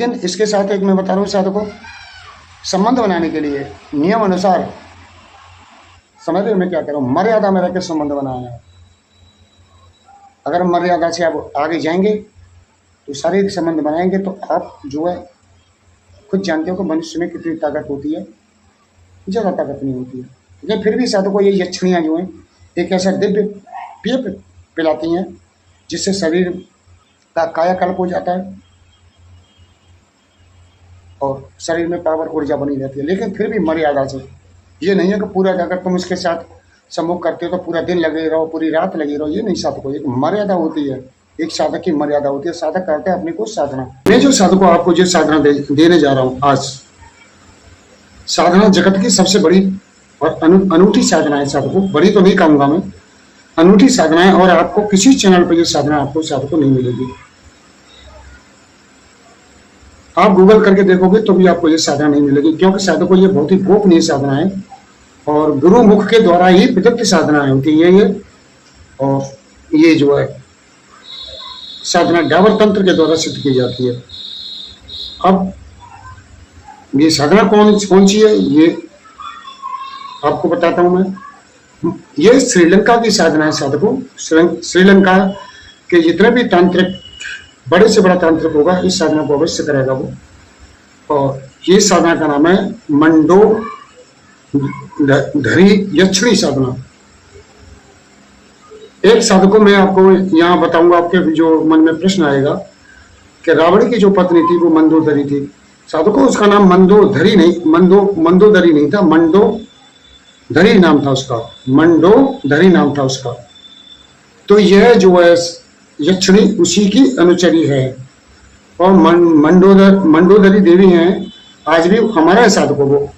लेकिन इसके साथ एक मैं बता रहा हूँ साधकों, संबंध बनाने के लिए नियम अनुसार, समझ रहे हो मैं क्या कह रहा हूँ, मर्यादा में रहकर संबंध बनाना है। अगर मर्यादा से आप आगे जाएंगे तो शारीरिक संबंध बनाएंगे तो आप जो है खुद जानते हो कि मनुष्य में कितनी ताकत होती है, ज़्यादा ताकत नहीं होती है। लेकिन फिर भी साधकों ये यक्षणियाँ जो हैं एक ऐसा दिव्य पेय पिलाती हैं जिससे शरीर का कायाकल्प हो जाता है और शरीर में पावर ऊर्जा बनी रहती है। लेकिन फिर भी मर्यादा से, ये नहीं है कि पूरा अगर तुम इसके साथ सम्मुख करते हो तो पूरा दिन लगे रहो, पूरी रात लगे रहो, ये नहीं साधकों। एक मर्यादा होती है, एक साधक की मर्यादा होती है। साधक करते हैं अपने को साधना। मैं जो साधकों आपको जो साधना देने जा रहा हूँ आज, साधना जगत की सबसे बड़ी और अनूठी साधना है साधकों। बड़ी तो नहीं कहूँगा मैं, अनूठी साधना है। और आपको किसी चैनल पर ये साधना आपको साधकों नहीं मिलेगी। आप गूगल करके देखोगे तो भी आपको ये साधना नहीं मिलेगी, क्योंकि साधकों ये बहुत ही गोपनीय साधना है और गुरु मुख के द्वारा ही विदग्ध साधना होती है ये। और ये जो है साधना डाबर तंत्र के द्वारा सिद्ध की जाती है। अब ये साधना कौन सी है ये आपको बताता हूं मैं। ये श्रीलंका की साधना है साधकों। श्रीलंका के जितने भी तांत्रिक, बड़े से बड़ा तांत्रिक होगा, इस साधना को अवश्य करेगा वो। और ये साधना का नाम है मंडो धरी यक्षिणी साधना। एक साधकों में आपको यहाँ बताऊंगा, आपके जो मन में प्रश्न आएगा कि रावण की जो पत्नी थी वो मंदोदरी थी। साधकों उसका नाम मंदोदरी नहीं था, मंडोदरी नाम था उसका, मंडोदरी नाम था उसका। तो यह जो है यक्षिणी उसी की अनुचरी है और मंडोदरी देवी हैं आज भी हमारा साधकों वो।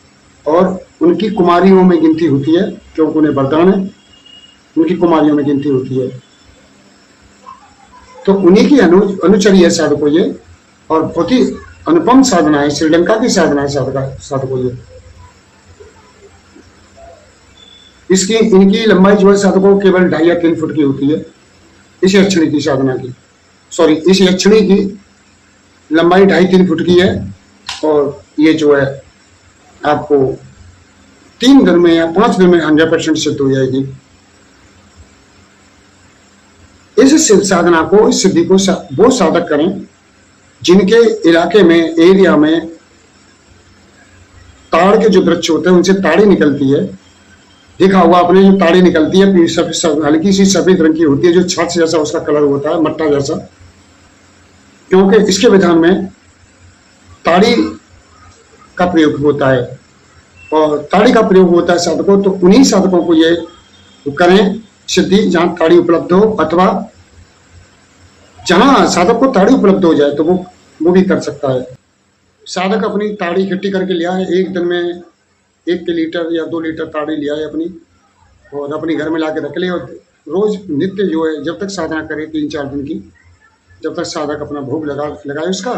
और उनकी कुमारियों में गिनती होती है, क्योंकि उन्हें वरदान है, उनकी कुमारियों में गिनती होती है। तो उन्हीं की अनुचरी है साधकों ये। और बहुत ही अनुपम साधना है, श्रीलंका की साधना है साधकों ये। इनकी लंबाई जो है साधकों केवल 2.5 या 3 फुट की होती है। इस यक्षिणी की साधना की, सॉरी, इस यक्षिणी की लंबाई 2.5-3 फुट की है। और ये जो है आपको 3 दिन में या 5 दिन में 100% सिद्ध हो जाएगी। इस साधना को, इस सिद्धि को वो साधक करें जिनके इलाके में, एरिया में ताड़ के जो वृक्ष होते हैं उनसे ताड़ी निकलती है। देखा होगा आपने, जो ताड़ी निकलती है हल्की सी सफेद रंग की होती है, जो छाछ जैसा उसका कलर होता है, मट्टा जैसा। क्योंकि इसके विधान में ताड़ी का प्रयोग होता है और ताड़ी का प्रयोग होता है साधकों। तो उन्हीं साधकों को ये करें सिद्धि जहां ताड़ी उपलब्ध हो, अथवा जहां साधक को ताड़ी उपलब्ध हो जाए तो वो भी कर सकता है। साधक अपनी ताड़ी इकट्ठी करके लिया है, एक दिन में 1 लीटर या 2 लीटर ताड़ी लिया है अपनी, और अपने घर में ला के रख ले। और रोज नित्य जो है जब तक साधना करे 3-4 दिन की, जब तक साधक अपना भोग लगाए उसका,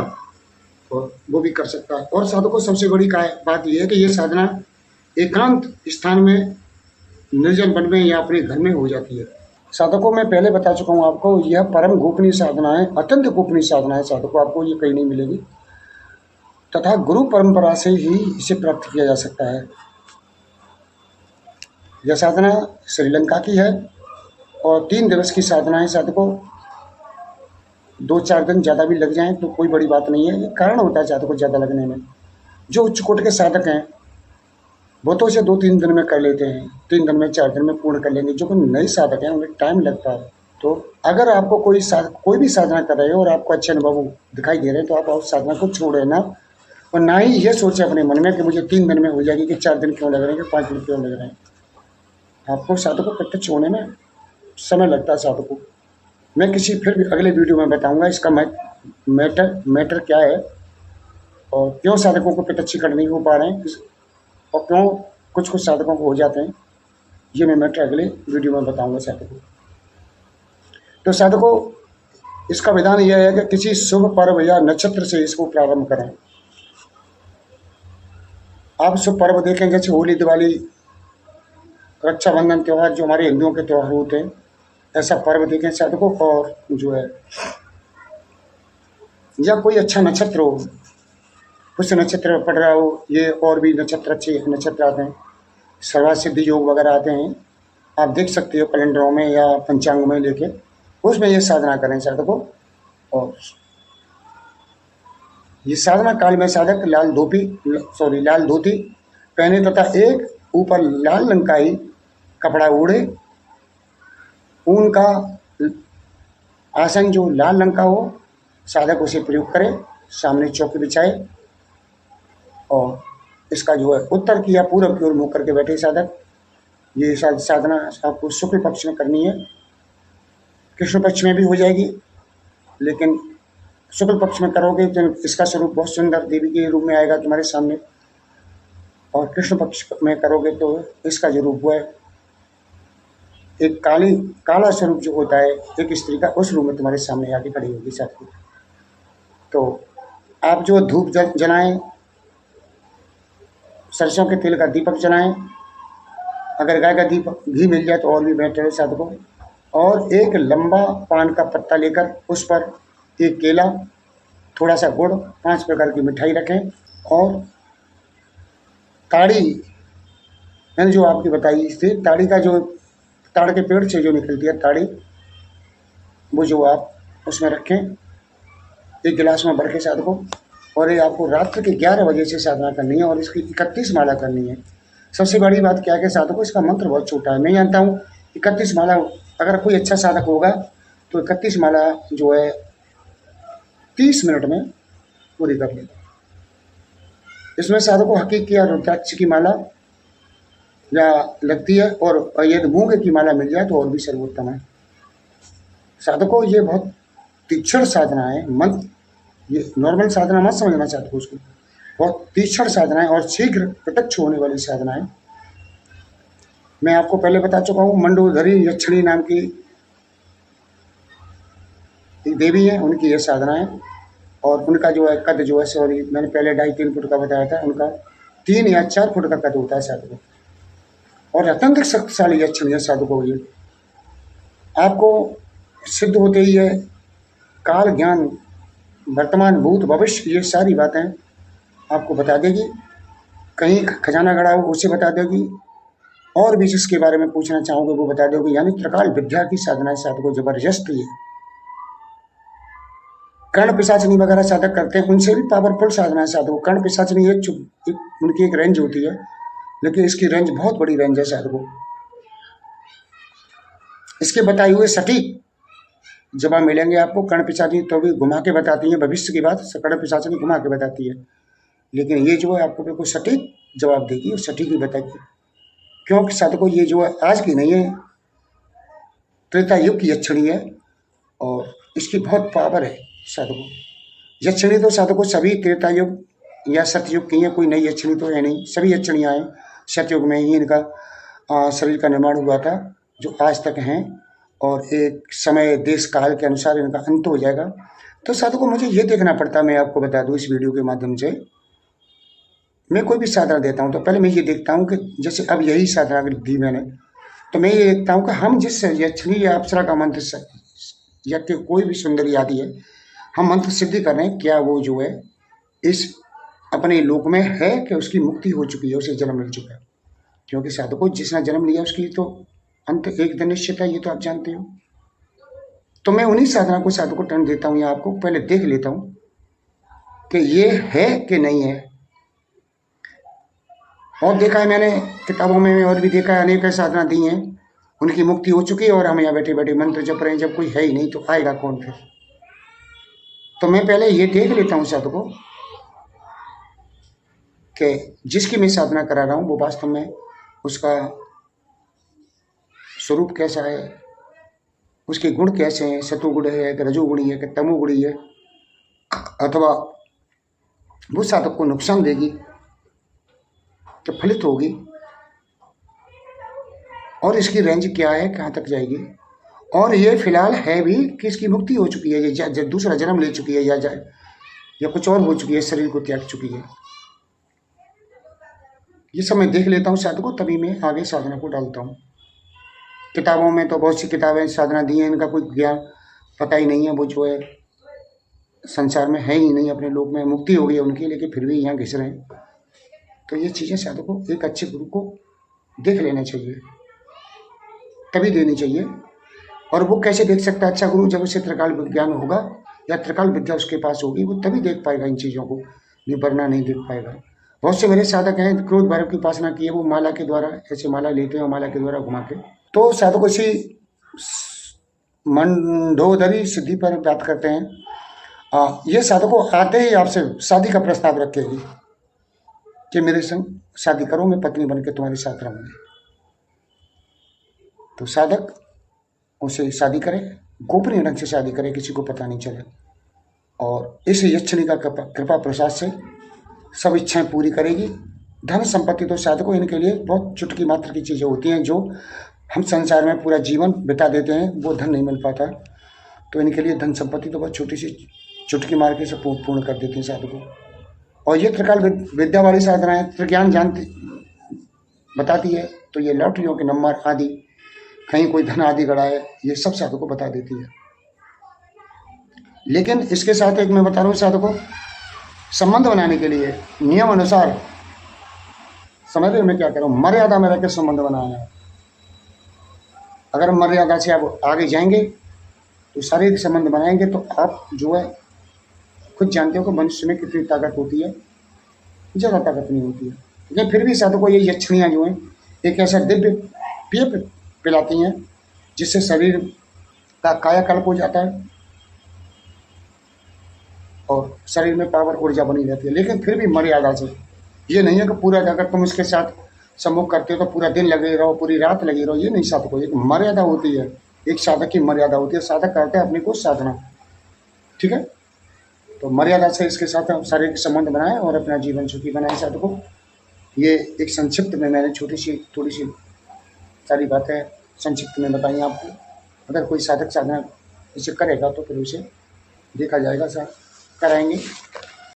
और वो भी कर सकता है। और साधकों सबसे बड़ी बात यह है कि ये साधना एकांत स्थान में, निर्जन वन में या अपने घर में हो जाती है। साधकों मैं पहले बता चुका हूँ आपको, यह परम गोपनीय साधना है, अत्यंत गोपनीय साधना है साधकों। आपको ये कहीं नहीं मिलेगी, तथा गुरु परंपरा से ही इसे प्राप्त किया जा सकता है। यह साधना श्रीलंका की है और 3 दिवस की साधना है साधकों। 2-4 दिन ज़्यादा भी लग जाएं तो कोई बड़ी बात नहीं है। ये कारण होता है साधकों ज़्यादा लगने में। जो उच्च कोटि के साधक हैं वो तो इसे 2-3 दिन में कर लेते हैं, 3 दिन में 4 दिन में पूर्ण कर लेंगे। जो नए साधक हैं उन्हें टाइम लगता है। तो अगर आपको कोई भी साधना कर रहे हो और आपको अच्छे अनुभव दिखाई दे रहे हैं तो आप उस साधना को छोड़े ना, और ना ही ये सोचे अपने मन में कि मुझे 3 दिन में हो जाएगी, कि 4 दिन क्यों लग रहे हैं, कि 5 दिन क्यों लग रहे हैं। आपको साधक को प्रत्यक्ष होने में समय लगता है साधकों। मैं फिर भी अगले वीडियो में बताऊंगा इसका मैटर क्या है और क्यों साधकों को प्रत्यक्षीकरण नहीं हो पा रहे हैं और क्यों कुछ साधकों को हो जाते हैं। ये मैं मैटर अगले वीडियो में बताऊंगा साधकों। तो साधकों इसका विधान यह है कि किसी शुभ पर्व या नक्षत्र से इसको प्रारंभ करें। आप शुभ पर्व देखें जैसे होली, दिवाली, रक्षाबंधन त्यौहार जो हमारे हिंदुओं के त्यौहार होते हैं, ऐसा पर्व देखें साधकों। और जो है या कोई अच्छा नक्षत्र हो पुष्य नक्षत्र पड़ रहा हो, ये और भी नक्षत्र अच्छे नक्षत्र आते हैं, सर्वासिद्धि योग वगैरह आते हैं, आप देख सकते हो कैलेंडरों में या पंचांग में लेके, उसमें ये साधना करें साधकों। और ये साधना काल में साधक लाल धोती पहने तथा एक ऊपर लाल रंग का ही कपड़ा ओढ़े, ऊन का आसन जो लाल रंग का हो साधक उसे प्रयोग करे, सामने चौकी बिछाए और इसका जो है उत्तर की या पूर्व की ओर मुँह करके बैठे साधक। ये साधना आपको शुक्ल पक्ष में करनी है, कृष्ण पक्ष में भी हो जाएगी, लेकिन शुक्ल पक्ष में करोगे तो इसका स्वरूप बहुत सुंदर देवी के रूप में आएगा तुम्हारे सामने, और कृष्ण पक्ष में करोगे तो इसका जो रूप है एक काला स्वरूप जो होता है एक स्त्री का, उस रूप में तुम्हारे सामने आके खड़ी होगी साथी। तो आप जो धूप जलाएं, सरसों के तेल का दीपक जलाएं, अगर गाय का दीपक घी मिल जाए तो और भी बेहतर है साधकों, और एक लंबा पान का पत्ता लेकर उस पर एक केला, थोड़ा सा गुड़, 5 प्रकार की मिठाई रखें, और ताड़ी मैंने जो आपकी बताई थी, ताड़ी का जो ताड़ के पेड़ से जो निकलती है ताड़ी, वो जो आप उसमें रखें, एक गिलास में भर के साधकों। और ये आपको रात्रि के 11 बजे से साधना करनी है और इसकी 31 माला करनी है। सबसे बड़ी बात क्या है कि साधकों इसका मंत्र बहुत छोटा है, मैं जानता हूँ 31 माला अगर कोई अच्छा साधक होगा तो 31 माला जो है 30 मिनट में पूरी कर लेगा। इसमें साधकों हकीकी या रुद्राक्ष की माला या लगती है, और यदि मूंगे की माला मिल जाए तो और भी सर्वोत्तम है साधकों। ये बहुत तीक्ष्ण साधना है, मंत्र ये नॉर्मल साधना मत समझना साधकों, उसको बहुत तीक्ष्ण साधना है और शीघ्र प्रत्यक्ष होने वाली साधना है। मैं आपको पहले बता चुका हूँ, मंडोदरी यक्षिणी नाम की देवी है, उनकी यह साधना है, और उनका जो है कद जो है मैंने पहले 2.5-3 फुट का बताया था, उनका 3 या 4 फुट का कद होता है साधकों, और अत्यंत शक्तिशाली यक्षिणी है साधकों। ये आपको सिद्ध होते ही है काल ज्ञान वर्तमान भूत भविष्य ये सारी बातें आपको बता देगी, कहीं खजाना गड़ा हो उसे बता देगी, और भी जिसके बारे में पूछना चाहोगे वो बता दोगे। यानी त्रिकाल विद्या की साधना है साधकों, जबरदस्त ये कर्ण पिशाचनी वगैरह साधक करते हैं, उनसे भी पावरफुल साधना है साधकों। कर्ण पिशाचनी उनकी एक रेंज होती है, लेकिन इसकी रेंज बहुत बड़ी रेंज है साधकों। इसके बताए हुए सटीक जवाब मिलेंगे आपको। कर्ण पिशाचनी तो भी घुमा के बताती है भविष्य की बात, कर्ण पिशाचनी घुमा के बताती है, लेकिन ये जो है आपको बिल्कुल सटीक जवाब देगी और सटीक ही बताएगी, क्योंकि साधकों ये जो है आज की नहीं है, त्रेता युग की यक्षिणी है और इसकी बहुत पावर है साधकों। यक्षिणी तो साधकों सभी त्रेता युग या सतयुग की है, कोई नई यक्षिणी तो है नहीं, सभी यक्षिणियाँ हैं। सतयुग में ही इनका शरीर का निर्माण हुआ था जो आज तक हैं, और एक समय देश काल के अनुसार इनका अंत हो जाएगा। तो साधकों मुझे ये देखना पड़ता, मैं आपको बता दूं इस वीडियो के माध्यम से, मैं कोई भी साधना देता हूं तो पहले मैं ये देखता हूं कि जैसे अब यही साधना दी मैंने, तो मैं ये देखता हूं कि हम जिस यक्षिणी या अप्सरा का मंत्र या कोई भी सुंदरी आदि है हम मंत्र सिद्धि कर रहे हैं, क्या वो जो है इस अपने लोक में है कि उसकी मुक्ति हो चुकी है, उसे जन्म मिल चुका है। क्योंकि साधकों जिसने जन्म लिया उसकी तो अंत एक दिन निश्चित है, ये तो आप जानते हो। तो मैं उन्हीं साधना को साधकों टर्न देता हूँ या आपको पहले देख लेता हूँ कि ये है कि नहीं है। और देखा है मैंने किताबों में और भी देखा है, अनेक साधना दी हैं, उनकी मुक्ति हो चुकी है और हम यहाँ बैठे बैठे मंत्र जप रहे हैं। जब कोई है ही नहीं तो आएगा कौन फिर? तो मैं पहले ये देख लेता हूँ साधकों कि जिसकी मैं साधना करा रहा हूँ वो वास्तव में उसका स्वरूप कैसा है, उसके गुण कैसे हैं, सतुगुण है कि रजोगुणी है कि तमोगुणी है, अथवा वो साधक को नुकसान देगी कि फलित होगी, और इसकी रेंज क्या है, कहाँ तक जाएगी, और ये फिलहाल है भी कि इसकी मुक्ति हो चुकी है, ये दूसरा जन्म ले चुकी है या कुछ और हो चुकी है, शरीर को त्याग चुकी है। ये सब मैं देख लेता हूँ साधकों, तभी मैं आगे साधना को डालता हूँ। किताबों में तो बहुत सी किताबें साधना दी हैं, इनका कोई ज्ञान पता ही नहीं है, वो जो है संसार में है ही नहीं, अपने लोक में मुक्ति हो गई है उनकी, लेकिन फिर भी यहाँ घिस रहे हैं। तो ये चीज़ें साधक को एक अच्छे गुरु को देख लेना चाहिए, तभी देनी चाहिए। और वो कैसे देख सकता है अच्छा गुरु? जब उसे त्रिकाल विज्ञान होगा या त्रिकाल विद्या उसके पास होगी, वो तभी देख पाएगा इन चीज़ों को, नहीं वरना नहीं देख पाएगा। बहुत से मेरे साधक हैं, क्रोध भैरव की उपासना की है, वो माला के द्वारा ऐसे माला लेते हैं और माला के द्वारा घुमा के, तो साधक इसी मंडोदरी सिद्धि पर बात करते हैं। ये साधकों आते ही आपसे शादी का प्रस्ताव रखेगी कि मेरे संग शादी करो, मैं पत्नी बन के तुम्हारे साथ रहूंगी। तो साधक उसे शादी करे, गोपनीय ढंग से शादी करे, किसी को पता नहीं चले, और इस यक्षिणी का कृपा प्रसाद से सब इच्छाएं पूरी करेगी। धन संपत्ति तो साधकों इनके लिए बहुत चुटकी मात्र की चीज़ें होती हैं, जो हम संसार में पूरा जीवन बिता देते हैं, वो धन नहीं मिल पाता। तो इनके लिए धन संपत्ति तो बहुत छोटी सी चुटकी मार के सब पूर्ण कर देती हैं साधकों। और ये त्रिकाल विद्या वाली साधनाएं त्रिज्ञान जानती बताती है, तो ये लॉटरियों के नंबर आदि, कहीं कोई धन आदि गड़ा है, ये सब साधकों को बता देती है। लेकिन इसके साथ एक मैं बता रहा हूँ साधकों, संबंध बनाने के लिए नियम अनुसार, समझ रहे हो मैं क्या कह रहा हूँ, मर्यादा में रहकर संबंध बनाना है। अगर हम मर्यादा से आप आगे जाएंगे तो शारीरिक संबंध बनाएंगे, तो आप जो है खुद जानते हो कि मनुष्य में कितनी ताकत होती है, ज़्यादा ताकत नहीं होती है। लेकिन फिर भी साधकों ये यक्षिणियाँ जो हैं एक ऐसा दिव्य पेय पिलाती हैं जिससे शरीर का कायाकल्प हो जाता है और शरीर में पावर ऊर्जा बनी रहती है। लेकिन फिर भी मर्यादा से, ये नहीं है कि पूरा अगर तुम उसके साथ सम्मुख करते हो तो पूरा दिन लगे रहो, पूरी रात लगे रहो, ये नहीं साधकों। एक मर्यादा होती है, एक साधक की मर्यादा होती है। साधक करते हैं अपने को साधना, ठीक है। तो मर्यादा से इसके साथ शारीरिक संबंध बनाए और अपना जीवन सुखी बनाए साधकों। ये एक संक्षिप्त में मैंने छोटी सी थोड़ी सी सारी बातें संक्षिप्त में बताई आपको। अगर कोई साधक साधना इसे करेगा तो फिर उसे देखा जाएगा, कराएंगे।